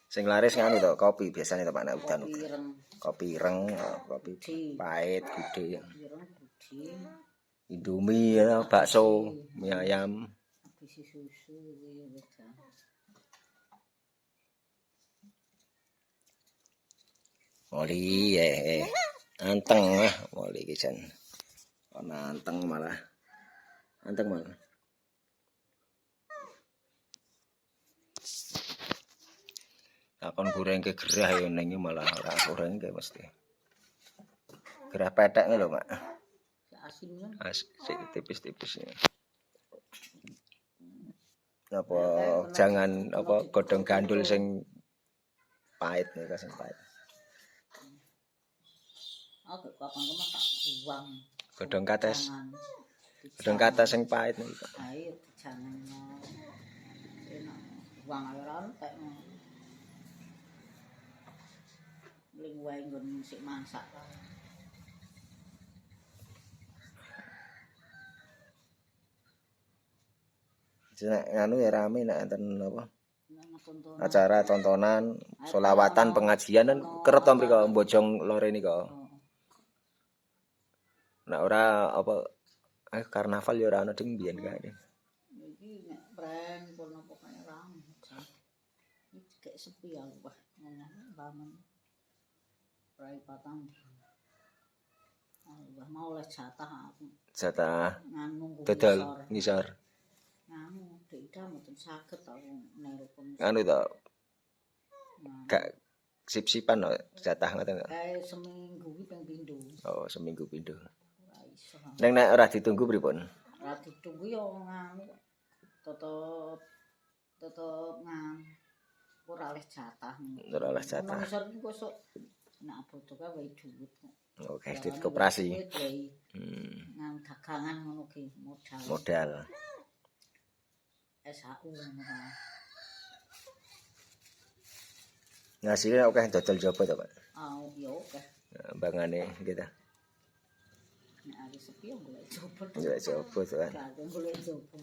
Sing laris nganu to, kopi biasane to Pak nek udan. Kopi ireng. Kopi ireng, kopi pahit, gudhe. Kopi ireng gudhe. Indomie ya, bakso, mie ayam. Habis susu ya wis. Moli anteng moli iki jan. Ana anteng malah. Anteng malah. Takon goreng ke gerah ya ning malah ora goreng ke mesti. Gerah petek lho, Mak. Asin kan. Sik tipis-tipis ya. Apa jangan apa godhong gandul sing pahit nih sing pahit. Aku kapan masak uang. Godhong kates. Godhong kates sing pahit nih. Ayo jangannya. Enak. Uang ora entek. Ling wae nggon sik masak kae. Nek nganu ya rame nek enten apa? Acara tontonan, selawatan, pengajian kan kerep to mriko Mbojong Lore nika. Nek ora apa karnaval ya ora ana ding biyen kae. Iki nek brand kono pokoke rame. Iki kayak sepi ya wah ngomong bangun. Rai patang. Wah mau oleh jatah aku. Jatah Nganu dodol ngisor. Nganu ida mboten saged aku neruken. Anu to. Gak sip-sipan no, jatah ngoten kok. Kae seminggu iki ping pindho. Oh, seminggu pindho. Ora iso. Nek ora ditunggu pripun? Ora ditunggu ya nganu tetep nganu ora oleh jatah. Ora oleh jatah. Ngisor iki kosok nek butuh wae dhuwit kok. Oke, duit koperasi. Nang dagangan ngono ki modal. Modal. SHU ngono. Ngasilnya oke dodol jopo to, Pak? Oh, ya oke. Bangane gitu. Nek ari sepi yo golek jopo. Golek jopo to kan. Golek jopo.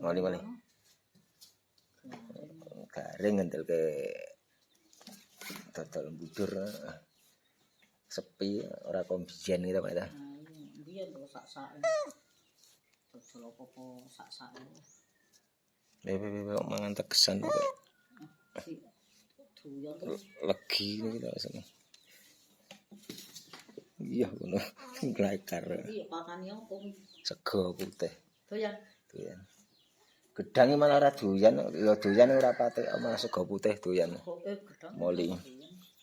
Mali. Garing ngendelke dodol budur. Sepi ora kombijen gitu Pak ta. Biyen kok sak-sake. Dodol apa-apa sak-sake. Kok mangan tegesan kok. Legi gitu rasane. Iya ngono. Glekar. Iya pakane opo? Sego putih. Doyan. Doyan. Gedang malah ora doyan, ya doyan ora pate malah sego putih doyan. Moli.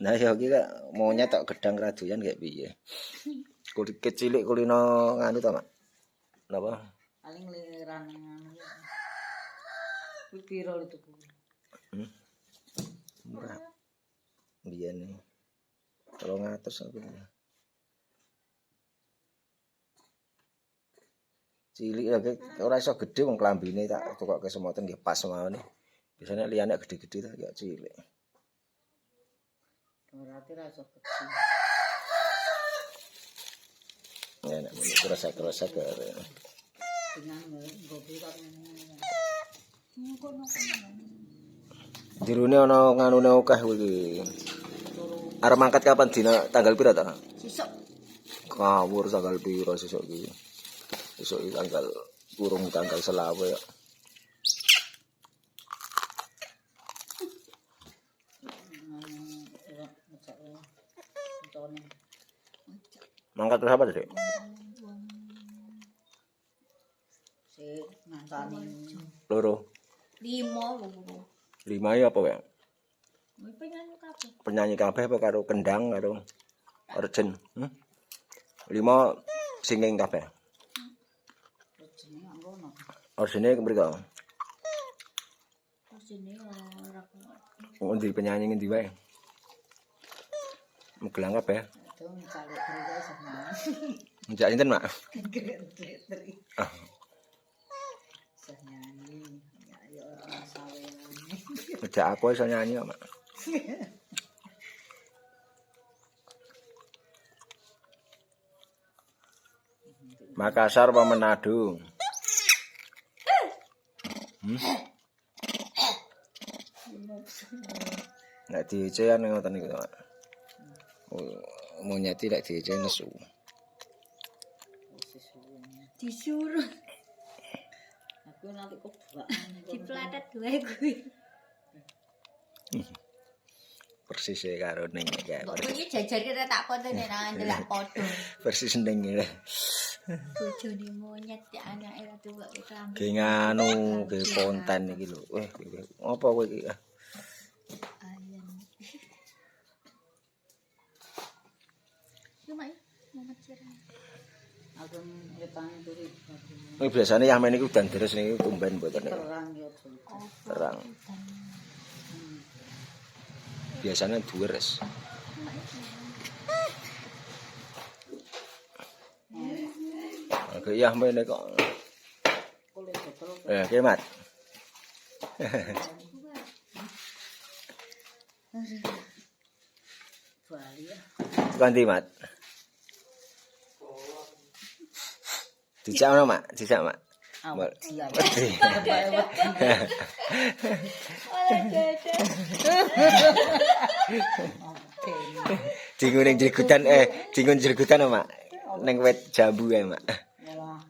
Nah ya iki mau nyetok gedang ra doyan kayak piye. Kulit cilik kulino nganu to, Mak. Napa? Paling liran nganu. Piro itu? Murah. Biyen 300 aku. Cilik lagi ora iso gedhe wong klambine tak tukokke semoten nggih pas mawon. Biasane liyane gede-gede tak kaya cilik. Berarti ra iso gedhe. Ya nek muni kerasa ke. Dengan gobi kan. Jerone ana nganune akeh kuwi. Arep mangkat kapan dina tanggal pira ta? Sesuk. Kawur tanggal pira sesuk iki? Sesuk iki tanggal kurung tanggal selawe ya. Mangkat terus apa tadi? Sik ngantani. Loro. 5 lho. 5 ya apa ya? Penyanyi kabeh. Penyanyi kabeh apa karo kendang karo orjen? 5 singing kabeh. Jenenge ngono. Orjene mriko. Jenenge ora kuat. Ngendi penyanyi ngendi wae? Megelang kabeh. Itu mencari kerja sama. Njak sinten, Mak? Gretri. Ah. Nyanyi. Ya ora sawenane. Njak aku iso nyanyi kok, Mak. Makassar apa Manado? Nek diece kan ngoten niku, Pak. Monyet iki nek diece nesu. Disuruh Aku nanti kok buak. dipelatet wae kuwi. Persis e karo ning kae. Kok kuwi jajar kira tak kontene nang ndelok padha. Persis ning ngene. Bojone monyet ya anake ratu kok kelambi. Ge nganu ge konten iki lho. Apa kowe iki? Ayan. Yo mak, mumet sirah. Aku ngetani turi. Ini biasanya yamen iki udan deres niki tumben mboten niku. Terang ya. Terang. Biasanya duweres. Oke yamen kok. Kulit betul. Kemat. Bali ya. Ganti mat. Dijak ono, Mak? Dijak, Mak. Awak siap. Dingun ning jregutan dingun jregutan, Mak. Ning wit jambu ae, Mak. Malah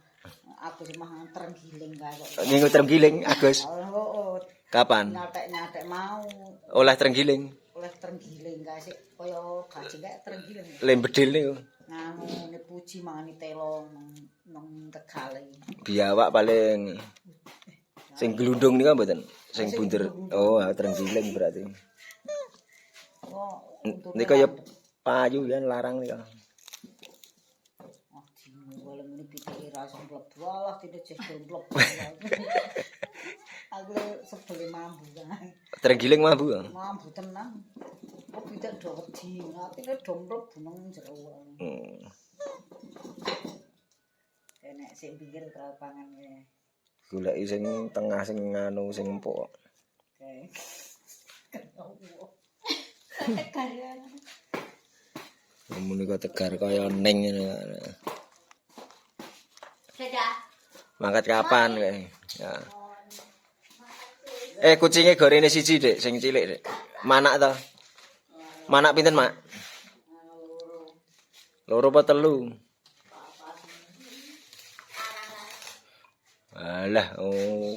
aku sih mah terenggiling kae kok. Minggu terenggiling, Agus. Oh, Kapan? nyatek-nyatek mau Oleh terenggiling. oleh terenggiling kae sik kaya gajeng kae terenggiling. Lembedil niku. Nganu puji mangani telo nang Tegal iki. Biawak paling sing glundung niku mboten. Sing bunder. Oh, terenggiling berarti. Oh, Ini kaya payu kan larang nih kan. oh dino wale ngene pitike ra iso mlebu lah tidak jes domplok. Aku sebele mambu kan. Terenggiling mambu. Mambu tenang. Kok pitik do wedi, atine domplok bunung jero. Enek sing pinggir karo pangan ya. Goleki sing tengah sing nganu sing empuk. Oke. Tegar ya. Menika tegar kaya ning ngene. Dadah. Mangkat kapan kae? Ya. Kucinge gorene siji, Dik, sing cilik, Dik. Manak to? Manak pinten, Mak? Loro apa telu? Alah,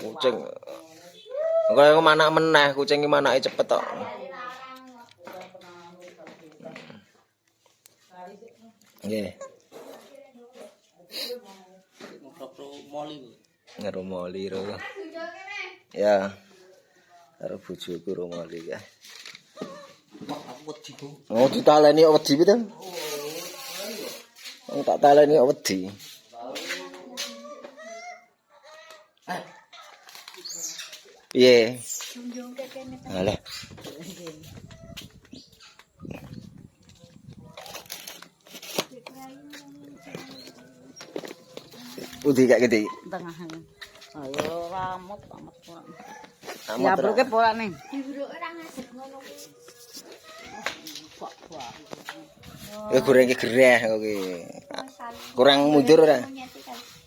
kucing. Kaya manak meneh, kucing iki manake cepet tok. Nggih. Karo moli ro. Ya. Karo bojoku ro moli ya. Oh, ditaleni kok wedi piye to? Oh, tak taleni kok wedi. Piye? Junjung kene. Alah. Udah gak gede. Tengah. Ayo ramut kurang. Amat Ya bruke pola ning. Diburuk ora ngasih ngono. Goreng gereh kok iki. Kurang mundur ora?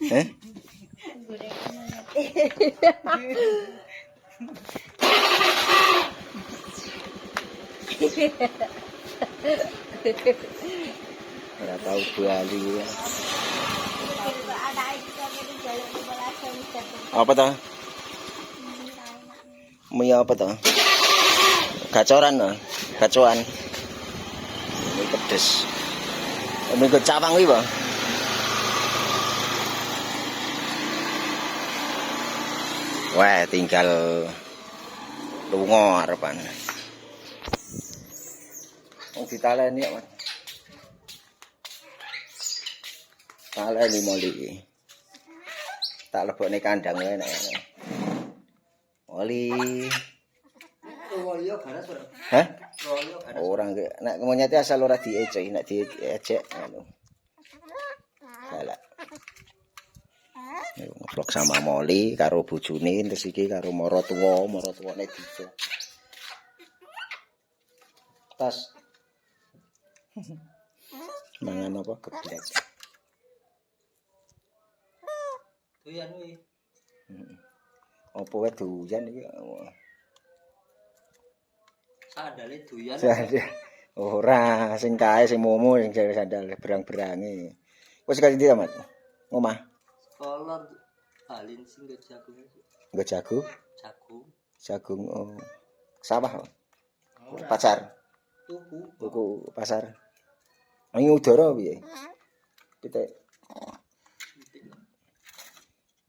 Heh? Goreng monyet. Ora tau Bali ya. Apa toh? Mie apa toh? Gacoran toh? Gacoan. Ini pedes. Mie cawang kuwi, Pak. Wah, tinggal lunga arepan. Ditaleni kok, Mas. Taleni moli iki. Tak lebokne kandang wae nek. Moli. Royo ganas ora? Hah? Royo ganas. Ora nek monyete asal ora diejek, nek diejek anu. Salah. Vlog sama Moli karo bojone terus iki karo mara tuwane bisa. Tas. Mangan apa geblek. Doyan kuwi. Apa wae doyan iki. Sandale doyan. Sandal. Ora, sing kae sing momo sing jare sandal berang-berange. Wis kasih ndi, Mat? Ngomah. Kolor balin sing go jagung. Nggo jagung, Jagung. jagung oh. Sawah. Pasar. Tuku. Pasar. Angin udara piye? Pitik.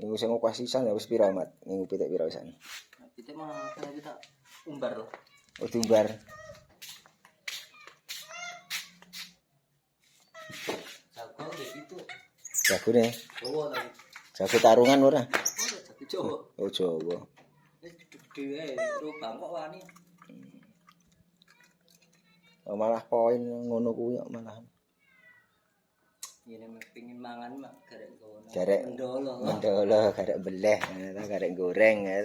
Minggu sing ngokah sisan ya wis pira, Mat? Minggu pitik pira wisan? Pitik mah kaya kita umbar loh. Oh, diumbar. Jagung ya itu. Jagune. Jawa lagi. Jago tarungan ora? Jagung Jawa. Oh, Jawa. Wis gede wae, ro bangkok wani. Oh, malah poin ngono kuwi kok malahan. Yen pengin mangan mak garek kono. Garek Mendolo. mendolo, garek beleh, garek goreng ya.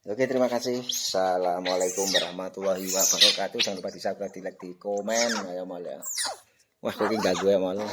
Oke, terima kasih. Assalamualaikum warahmatullahi wabarakatuh. Jangan lupa di subscribe, di like, di komen. Ayo malah. Wah, kok ini gak gue malah.